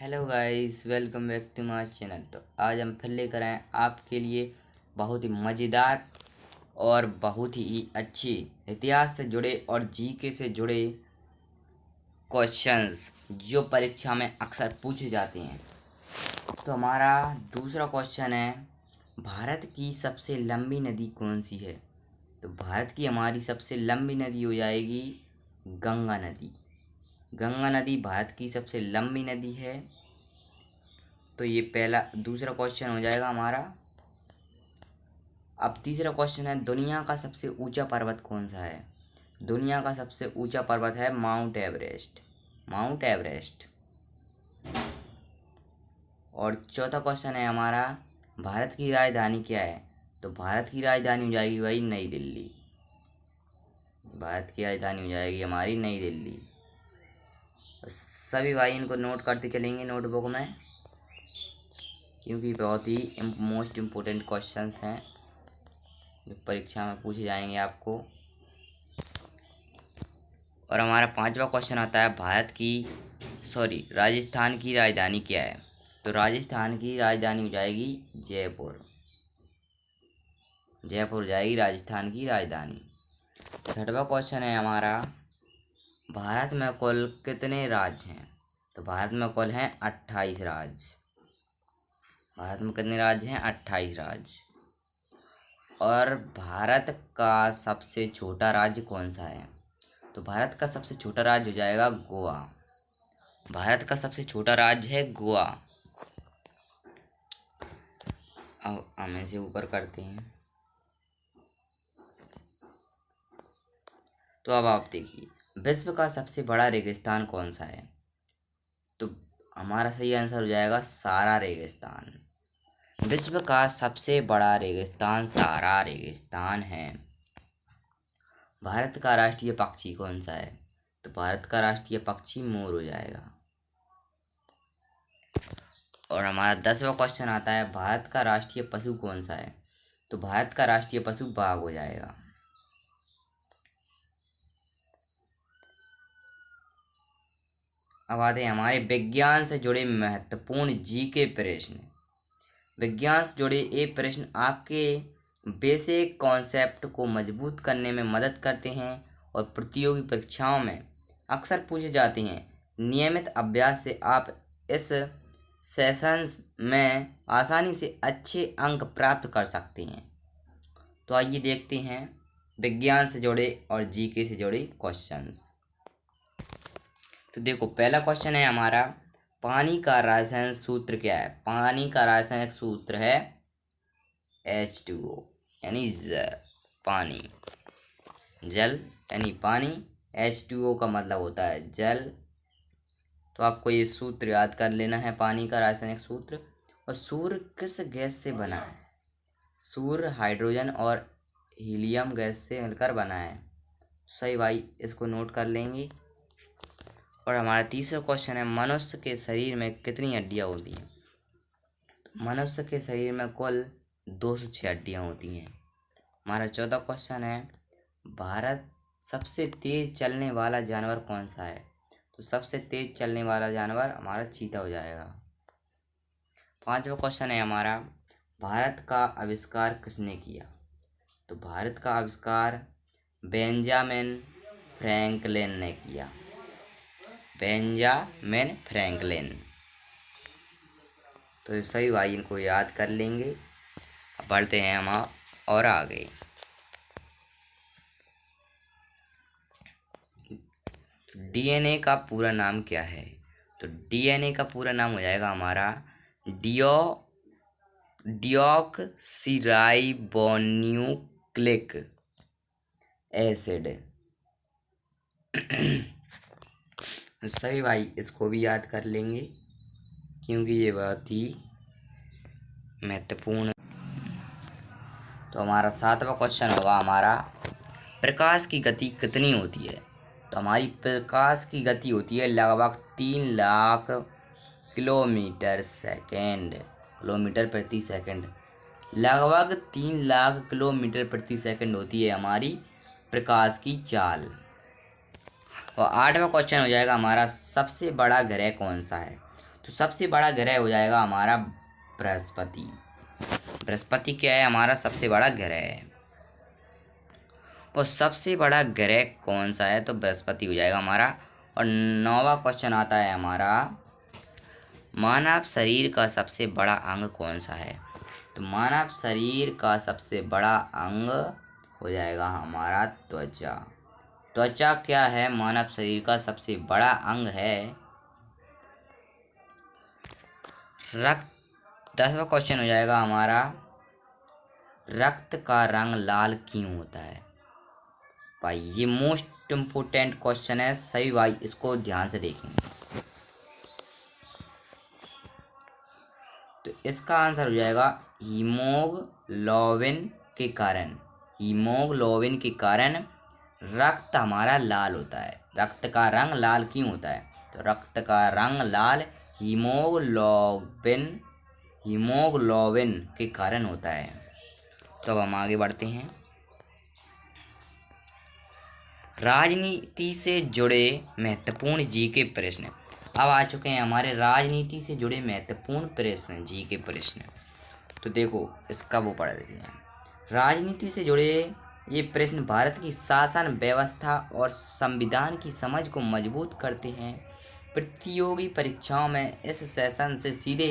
Hello guys, welcome back to my channel. तो आज हम फिर लेकर आए आपके लिए बहुत ही मज़ेदार और बहुत ही अच्छी इतिहास से जुड़े और जीके से जुड़े क्वेश्चंस जो परीक्षा में अक्सर पूछे जाते हैं। तो हमारा दूसरा क्वेश्चन है, भारत की सबसे लंबी नदी कौन सी है? तो भारत की हमारी सबसे लंबी नदी हो जाएगी गंगा नदी। गंगा नदी भारत की सबसे लंबी नदी है। तो ये दूसरा क्वेश्चन हो जाएगा हमारा। अब तीसरा क्वेश्चन है, दुनिया का सबसे ऊंचा पर्वत कौन सा है? दुनिया का सबसे ऊंचा पर्वत है माउंट एवरेस्ट। Mount Everest. और चौथा क्वेश्चन है हमारा, भारत की राजधानी क्या है? तो भारत की राजधानी हो जाएगी भाई नई दिल्ली। भारत की राजधानी हो जाएगी हमारी नई दिल्ली। सभी भाई इनको नोट करते चलेंगे नोटबुक में, क्योंकि बहुत ही मोस्ट इम्पोर्टेंट क्वेश्चंस हैं जो परीक्षा में पूछे जाएंगे आपको। और हमारा पांचवा क्वेश्चन आता है, राजस्थान की राजधानी क्या है? तो राजस्थान की राजधानी हो जाएगी जयपुर। जयपुर हो जाएगी राजस्थान की राजधानी। छठवां क्वेश्चन है हमारा, भारत में कुल कितने राज्य हैं? तो भारत में कुल हैं 28 राज्य। भारत में कितने राज्य हैं? 28 राज्य। और भारत का सबसे छोटा राज्य कौन सा है? तो भारत का सबसे छोटा राज्य हो जाएगा गोवा। भारत का सबसे छोटा राज्य है गोवा। अब हम इसे ऊपर करते हैं। तो अब आप देखिए, विश्व का सबसे बड़ा रेगिस्तान कौन सा है? तो हमारा सही आंसर हो जाएगा सहारा रेगिस्तान। विश्व का सबसे बड़ा रेगिस्तान सहारा रेगिस्तान है। भारत का राष्ट्रीय पक्षी कौन सा है? तो भारत का राष्ट्रीय पक्षी मोर हो जाएगा। और हमारा 10वां क्वेश्चन आता है, भारत का राष्ट्रीय पशु कौन सा है? तो भारत का राष्ट्रीय पशु बाघ हो जाएगा। अब आते हैं हमारे विज्ञान से जुड़े महत्वपूर्ण जीके प्रश्न। विज्ञान से जुड़े ये प्रश्न आपके बेसिक कॉन्सेप्ट को मजबूत करने में मदद करते हैं और प्रतियोगी परीक्षाओं में अक्सर पूछे जाते हैं। नियमित अभ्यास से आप इस सेशंस में आसानी से अच्छे अंक प्राप्त कर सकते हैं। तो आइए देखते हैं विज्ञान से जुड़े और जीके से जुड़े क्वेश्चंस। तो देखो, पहला क्वेश्चन है हमारा, पानी का रासायनिक सूत्र क्या है? पानी का रासायनिक सूत्र है H2O, यानी पानी। जल यानी पानी, H2O का मतलब होता है जल। तो आपको ये सूत्र याद कर लेना है, पानी का रासायनिक सूत्र। और सूर्य किस गैस से बना है? सूर्य हाइड्रोजन और हीलियम गैस से मिलकर बना है। सही भाई, इसको नोट कर लेंगे। और हमारा तीसरा क्वेश्चन है, मनुष्य के शरीर में कितनी हड्डियां होती हैं? तो मनुष्य के शरीर में कुल 206 हड्डियां होती हैं। हमारा चौथा क्वेश्चन है, भारत सबसे तेज चलने वाला जानवर कौन सा है? तो सबसे तेज चलने वाला जानवर हमारा चीता हो जाएगा। पांचवा क्वेश्चन है हमारा, भारत का आविष्कार किसने किया? तो भारत का आविष्कार बेंजामिन फ्रैंकलिन ने किया। Benjamin Franklin. तो सही भाई इनको याद कर लेंगे। अब बढ़ते हैं हम और आगे। डीएनए का पूरा नाम क्या है? तो डीएनए का पूरा नाम हो जाएगा हमारा डिऑक्सीराइबोन्यूक्लिक एसिड। तो सही भाई इसको भी याद कर लेंगे, क्योंकि ये बहुत ही महत्वपूर्ण। तो हमारा 7वां क्वेश्चन होगा हमारा, प्रकाश की गति कितनी होती है? तो हमारी प्रकाश की गति होती है लगभग 3 लाख किलोमीटर प्रति सेकंड। लगभग 3 लाख किलोमीटर प्रति सेकंड होती है हमारी प्रकाश की चाल। और 8वां क्वेश्चन हो जाएगा हमारा, सबसे बड़ा ग्रह कौन सा है? तो सबसे बड़ा ग्रह हो जाएगा हमारा बृहस्पति। बृहस्पति क्या है? हमारा सबसे बड़ा ग्रह है। और सबसे बड़ा ग्रह कौन सा है? तो बृहस्पति हो जाएगा हमारा। और 9वां क्वेश्चन आता है हमारा, मानव शरीर का सबसे बड़ा अंग कौन सा है? तो मानव शरीर का सबसे बड़ा अंग हो जाएगा हमारा त्वचा। त्वचा क्या है? मानव शरीर का सबसे बड़ा अंग है रक्त। 10वां क्वेश्चन हो जाएगा हमारा, रक्त का रंग लाल क्यों होता है? भाई ये मोस्ट इम्पोर्टेंट क्वेश्चन है, सभी भाई इसको ध्यान से देखेंगे। तो इसका आंसर हो जाएगा हीमोग्लोबिन के कारण। हीमोग्लोबिन के कारण रक्त हमारा लाल होता है। रक्त का रंग लाल क्यों होता है? तो रक्त का रंग लाल हीमोग्लोबिन के कारण होता है। तो अब हम आगे बढ़ते हैं। राजनीति से जुड़े महत्वपूर्ण जीके प्रश्न अब आ चुके हैं हमारे। राजनीति से जुड़े महत्वपूर्ण प्रश्न, जीके प्रश्न। तो देखो इसका वो पढ़ लेते हैं। राजनीति से जुड़े ये प्रश्न भारत की शासन व्यवस्था और संविधान की समझ को मजबूत करते हैं। प्रतियोगी परीक्षाओं में इस सेशन से सीधे